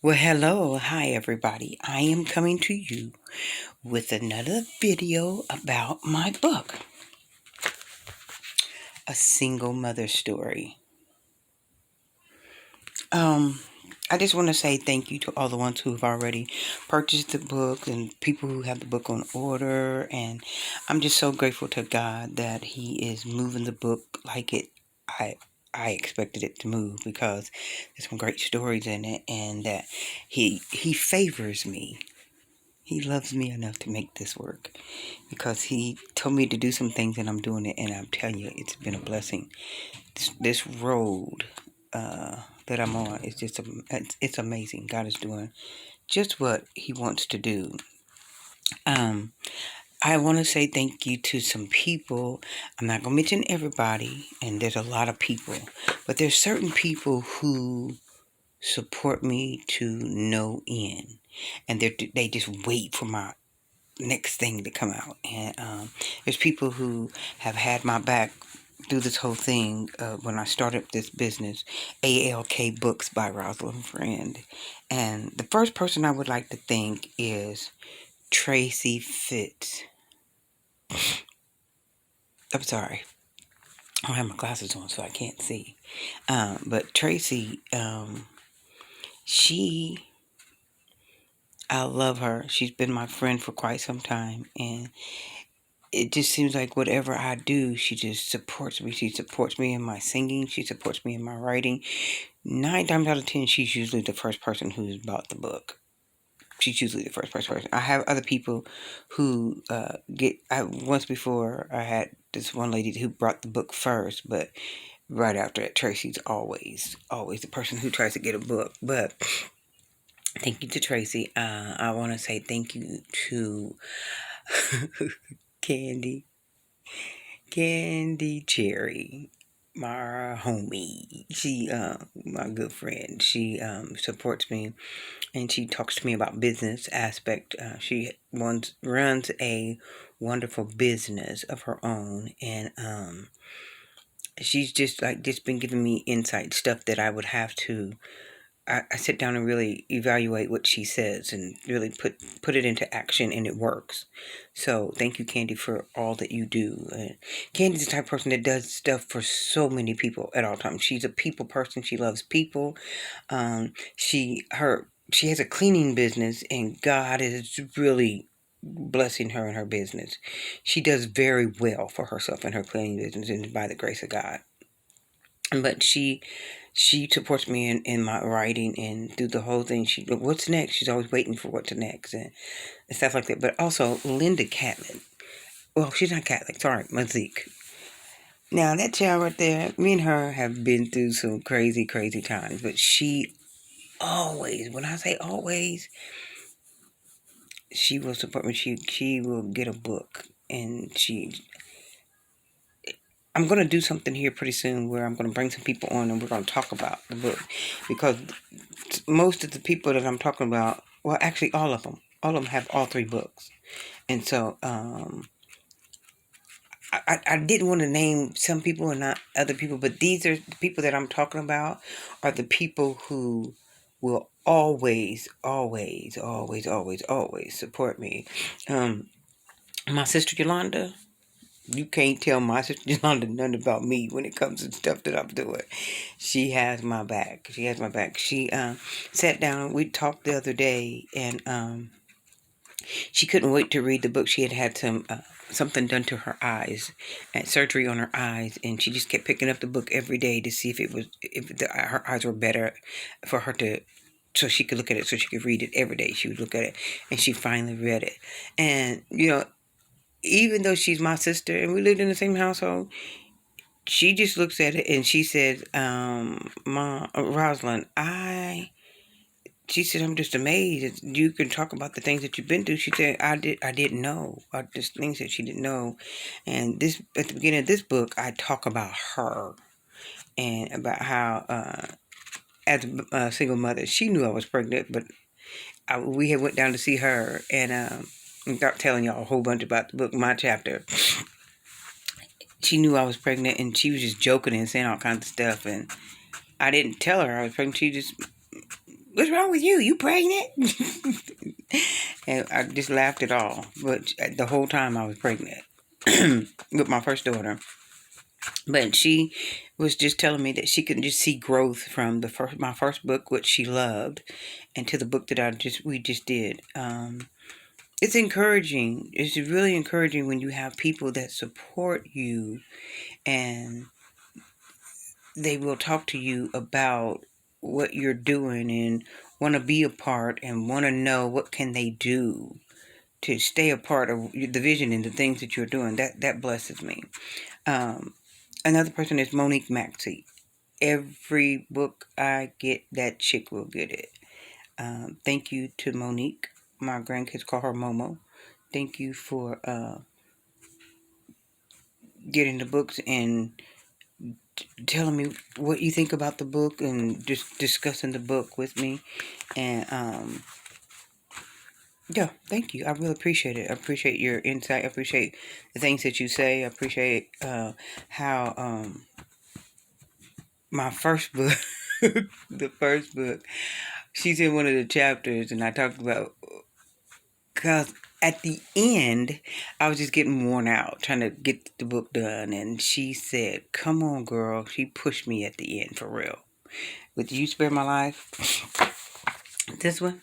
Well, hello, hi everybody. I am coming to you with another video about my book, A Single Mother Story. Um, I just want to say thank you to all the ones who have already purchased the book and people who have the book on order. And I'm just so grateful to God that He is moving the book like I I expected it to move, because there's some great stories in it, and that He favors me. He loves me enough to make this work, because He told me to do some things and I'm doing it, and I'm telling you, it's been a blessing. This road that I'm on is just it's amazing. God is doing just what He wants to do. Um, I want to say thank you to some people. I'm not gonna mention everybody, and there's a lot of people, but there's certain people who support me to no end, and they just wait for my next thing to come out. And there's people who have had my back through this whole thing. When I started this business, ALK Books by Rosalind Friend. And the first person I would like to thank is Tracy Fitz. I'm sorry, I don't have my glasses on, so I can't see. But Tracy, she, I love her. She's been my friend for quite some time, and it just seems like whatever I do, she just supports me. She supports me in my singing. She supports me in my writing. 9 times out of 10, she's usually the first person who's bought the book. She's usually the first person. I have other people who once before, I had this one lady who brought the book first, but right after that, Tracy's always the person who tries to get a book. But thank you to Tracy. I want to say thank you to Candy. Candy Cherry, my homie. She, my good friend. She supports me, and she talks to me about business aspect. She runs a wonderful business of her own, and she's just been giving me insight stuff that I would have to. I sit down and really evaluate what she says and really put it into action, and it works. So thank you, Candy, for all that you do. Candy's the type of person that does stuff for so many people at all times. She's a people person. She loves people. She has a cleaning business, and God is really blessing her in her business. She does very well for herself in her cleaning business, and by the grace of God. But she supports me in my writing, and through the whole thing. What's next? She's always waiting for what's next, and stuff like that. But also Linda Catlin. Well, she's not Catholic. Sorry, Mazik. Now that child right there, me and her have been through some crazy, crazy times. But she always, when I say always, she will support me. She will get a book, and I'm going to do something here pretty soon where I'm going to bring some people on, and we're going to talk about the book, because most of the people that I'm talking about, well, actually all of them have all 3 books. And so I didn't want to name some people and not other people, but these are the people that I'm talking about, are the people who will always, always, always, always, always support me. My sister Yolanda, you can't tell my sister Yolanda nothing about me when it comes to stuff that I'm doing. She has my back. She has my back. She sat down. We talked the other day, and she couldn't wait to read the book. She had some something done to her eyes, and surgery on her eyes, and she just kept picking up the book every day to see if her eyes were better, for her to. So she could look at it, so she could read it every day. She would look at it, and she finally read it. And even though she's my sister and we lived in the same household, she just looks at it and she says, "Mom, Rosalind, she said, I'm just amazed that you can talk about the things that you've been through." She said, I didn't know. Just things that she didn't know. And at the beginning of this book, I talk about her, and about how, as a single mother, she knew I was pregnant, but we had went down to see her, and without telling y'all a whole bunch about the book, my chapter, she knew I was pregnant, and she was just joking and saying all kinds of stuff, and I didn't tell her I was pregnant. She just what's wrong with you? You pregnant? And I just laughed it all. But the whole time I was pregnant with my first daughter. But she was just telling me that she could just see growth from my first book, which she loved, and to the book that we just did. It's encouraging. It's really encouraging when you have people that support you and they will talk to you about what you're doing and want to be a part and want to know what can they do to stay a part of the vision and the things that you're doing. That blesses me. Another person is Monique Maxey. Every book I get, that chick will get it. Thank you to Monique. My grandkids call her Momo. Thank you for getting the books and telling me what you think about the book and just discussing the book with me. And yeah, thank you. I really appreciate it. I appreciate your insight. I appreciate the things that you say. I appreciate how my first book, the first book, she's in one of the chapters, and I talked about, because at the end, I was just getting worn out trying to get the book done, and she said, "Come on, girl." She pushed me at the end for real. With You Spare My Life, this one,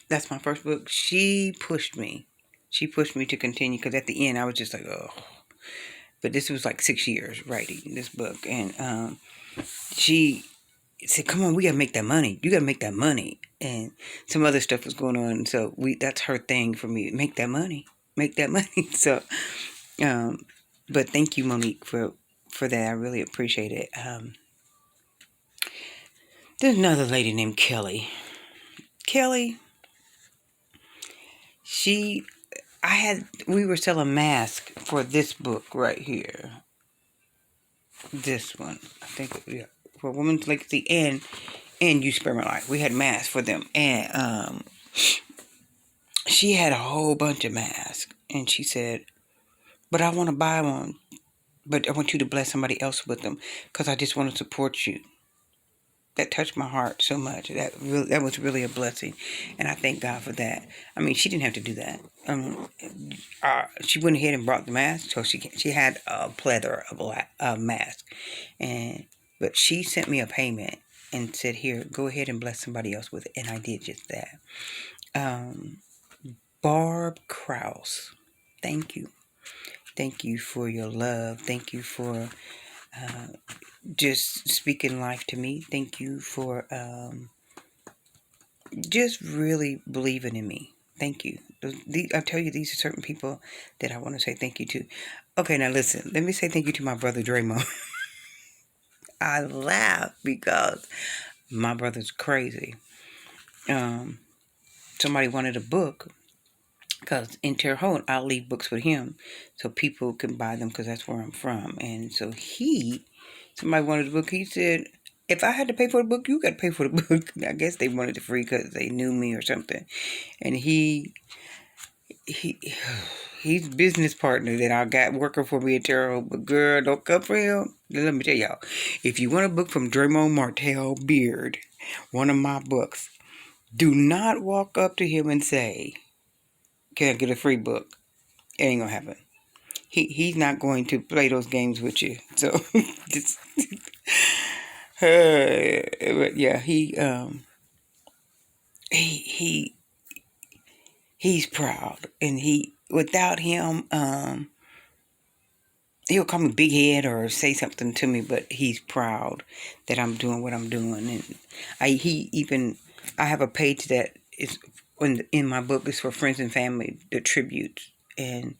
that's my first book. She pushed me. She pushed me to continue because at the end I was just like, oh. But this was like 6 years writing this book, and she said, "Come on, we gotta make that money. You gotta make that money." And some other stuff was going on, so that's her thing for me. Make that money. Make that money. So, but thank you, Monique, for that. I really appreciate it. There's another lady named Kelly. Kelly, she we were selling masks for this book right here. This one, I think, yeah, for Women's Legacy and You Spare My Life. We had masks for them, and she had a whole bunch of masks, and she said, "But I want to buy one, but I want you to bless somebody else with them, because I just want to support you." That touched my heart so much. That was really a blessing, and I thank God for that. I mean, she didn't have to do that. She went ahead and brought the mask, so she had a plethora of masks, but she sent me a payment and said, "Here, go ahead and bless somebody else with it," and I did just that. Barb Kraus, thank you. Thank you for your love. Thank you for just speaking life to me. Thank you for just really believing in me. Thank you. I tell you, these are certain people that I want to say thank you to. Okay, now listen. Let me say thank you to my brother Draymond. I laugh because my brother's crazy. Somebody wanted a book, because in Terre Haute, I'll leave books with him so people can buy them, because that's where I'm from. And so somebody wanted a book. He said, "If I had to pay for the book, you got to pay for the book." I guess they wanted it free because they knew me or something. And he's business partner that I got working for me in Terre Haute. But girl, don't come for him. Let me tell y'all, if you want a book from Draymond Martell Beard, one of my books, do not walk up to him and say, "Can I get a free book?" It ain't gonna happen. He's not going to play those games with you. So, just, but yeah, he he's proud, and without him, he'll call me big head or say something to me, but he's proud that I'm doing what I'm doing. And I have a page that is in my book. It's for friends and family, the tributes, and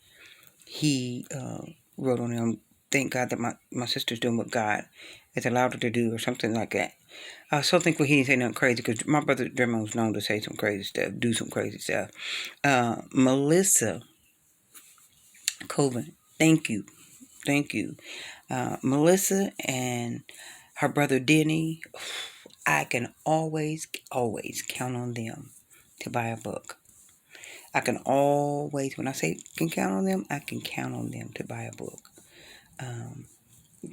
he wrote on him, "Thank God that my sister's doing what God has allowed her to do," or something like that. I was so thankful he didn't say nothing crazy, because my brother Dermot was known to say some crazy stuff, do some crazy stuff. Melissa Coven, thank you. Thank you. Melissa and her brother Denny, I can always, always count on them to buy a book. I can always, when I say can count on them, I can count on them to buy a book.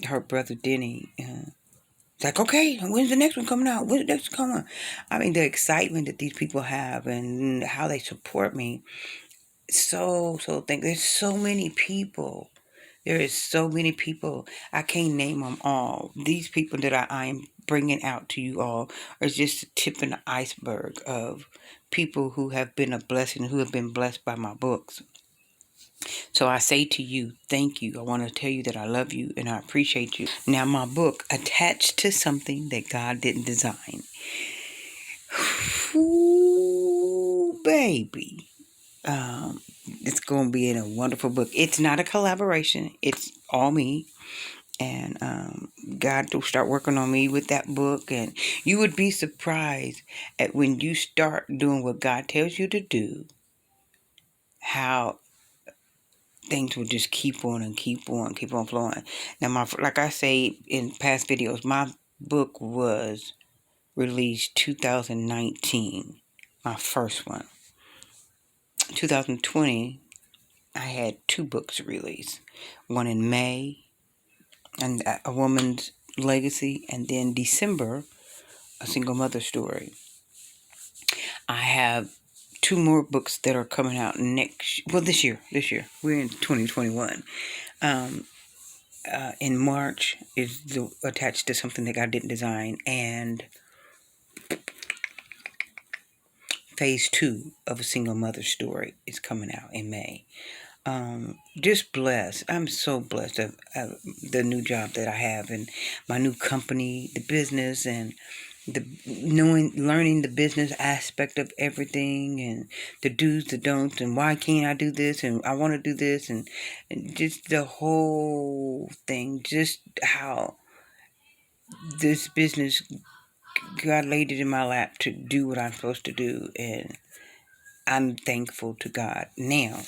Her brother Denny, It's like, okay, when's the next one coming out? When's the next one coming? I mean, the excitement that these people have and how they support me. There's so many people. There is so many people. I can't name them all. These people that I am bringing out to you all are just a tip in the iceberg of people who have been a blessing, who have been blessed by my books. So I say to you, thank you. I want to tell you that I love you and I appreciate you. Now, my book, attached to something that God didn't design. Ooh, baby. It's going to be in a wonderful book. It's not a collaboration. It's all me. And God will start working on me with that book. And you would be surprised at when you start doing what God tells you to do, how things will just keep on and keep on flowing. Now, like I say in past videos, my book was released 2019, my first one. 2020, I had 2 books released. One in May, and A Woman's Legacy, and then December, A Single Mother Story. I have 2 more books that are coming out this year. We're in 2021. In March is attached to something that God didn't design, and phase 2 of A Single Mother Story is coming out in May. Just blessed. I'm so blessed of the new job that I have and my new company, the business, and learning the business aspect of everything, and the do's, the don'ts, and why can't I do this, and I want to do this, and just the whole thing, just how this business, God laid it in my lap to do what I'm supposed to do, and I'm thankful to God. Now,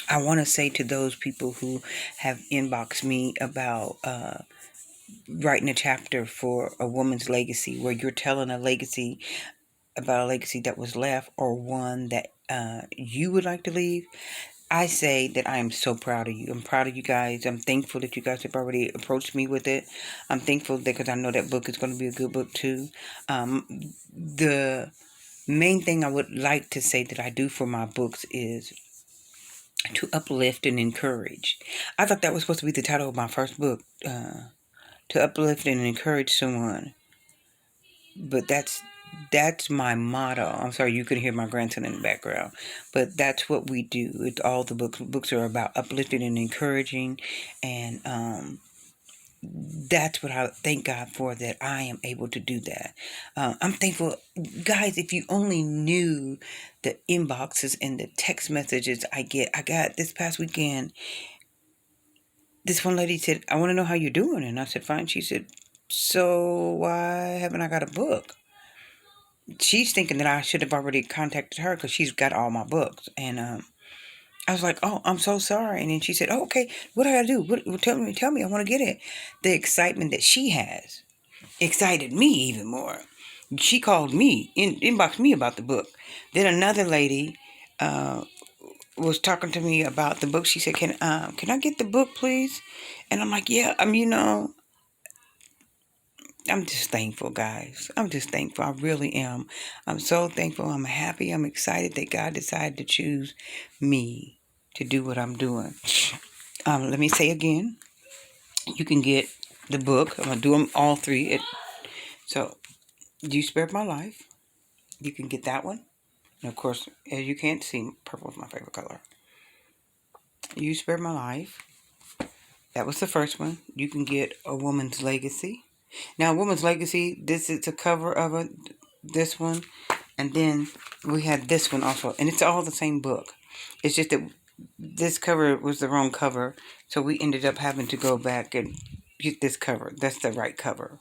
I want to say to those people who have inboxed me about writing a chapter for A Woman's Legacy, where you're telling a legacy about a legacy that was left or one that you would like to leave, I say that I am so proud of you. I'm proud of you guys. I'm thankful that you guys have already approached me with it. I'm thankful because I know that book is going to be a good book too. The main thing I would like to say that I do for my books is to uplift and encourage. I thought that was supposed to be the title of my first book, to uplift and encourage someone. But that's my motto. I'm sorry, you could hear my grandson in the background, but that's what we do. It's all the books are about uplifting and encouraging, and that's what I thank God for, that I am able to do that. I'm thankful, guys. If you only knew the inboxes and the text messages I get. I got this past weekend. This one lady said, "I want to know how you're doing," and I said, "Fine." She said, "So why haven't I got a book?" She's thinking that I should have already contacted her because she's got all my books. And I was like, "Oh, I'm so sorry." And then she said, "Oh, okay. What do I gotta do? Tell me. I want to get it." The excitement that she has excited me even more. She called me, inboxed me about the book. Then another lady was talking to me about the book. She said, can I get the book, please?" And I'm like, "Yeah, I'm just thankful, guys. I'm just thankful. I really am. I'm so thankful. I'm happy. I'm excited that God decided to choose me to do what I'm doing. Let me say again, you can get the book. I'm going to do them all 3. So, You Spared My Life. You can get that one. And of course, as you can't see, purple is my favorite color. You Spared My Life. That was the first one. You can get A Woman's Legacy. Now, A Woman's Legacy, this is a cover of this one. And then we had this one also. And it's all the same book. It's just that this cover was the wrong cover. So we ended up having to go back and get this cover. That's the right cover.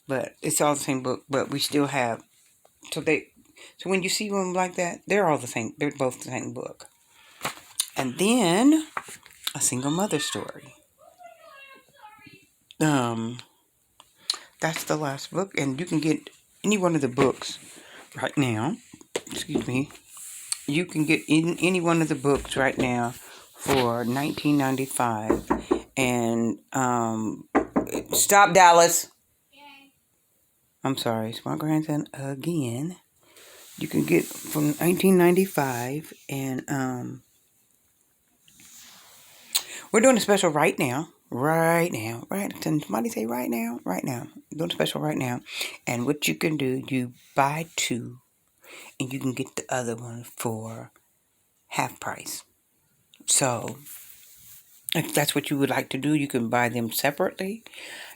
But it's all the same book. But we still have. So when you see them like that, they're all the same. They're both the same book. And then A Single Mother Story. That's the last book. And you can get any one of the books right now. Excuse me. You can get any one of the books right now for $19.95. And stop, Dallas. I'm sorry, it's my grandson again. You can get from 1995, and we're doing a special right now. Right now, right? Can somebody say right now? Right now, doing a special right now. And what you can do, you buy two, and you can get the other one for half price. So, if that's what you would like to do, you can buy them separately.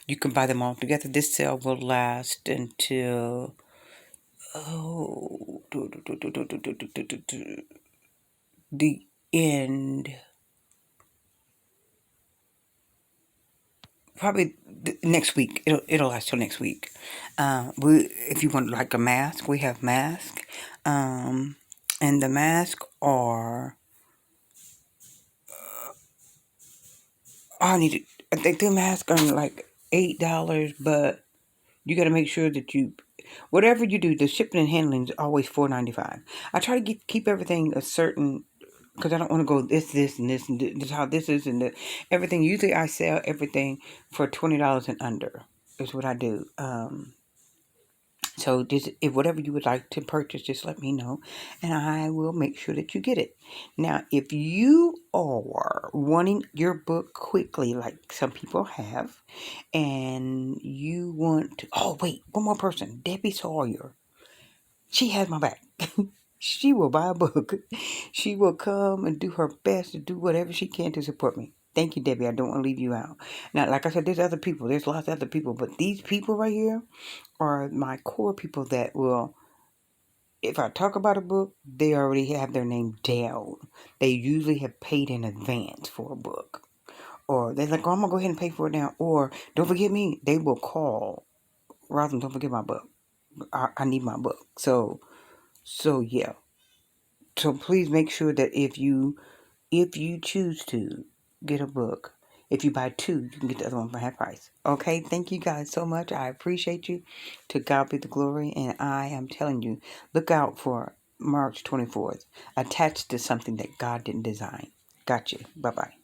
You can buy them all together. This sale will last until oh the end, probably next week. It'll last till next week. We if you want like a mask, we have mask, and the mask are I need to, I think the mask are like $8, but you got to make sure that you whatever you do, the shipping and handling is always $4.95. I try to keep everything a certain because I don't want to go this, and this, and this how this is, and everything. Usually, I sell everything for $20 and under. Is what I do. So, if whatever you would like to purchase, just let me know, and I will make sure that you get it. Now, if you are wanting your book quickly, like some people have, and you want to, oh wait, one more person, Debbie Sawyer. She has my back. She will buy a book. She will come and do her best to do whatever she can to support me. Thank you, Debbie. I don't want to leave you out. Now, like I said, there's other people. There's lots of other people. But these people right here are my core people that will, if I talk about a book, they already have their name down. They usually have paid in advance for a book. Or they're like, oh, I'm going to go ahead and pay for it now. Or, don't forget me. They will call. Rosalind, don't forget my book. I need my book. So yeah. So please make sure that if you choose to get a book, if you buy two, you can get the other one for half price. Okay, thank you guys so much. I appreciate you. To God be the glory. And I am telling you, look out for March 24th, attached to something that God didn't design. Got you. Bye bye.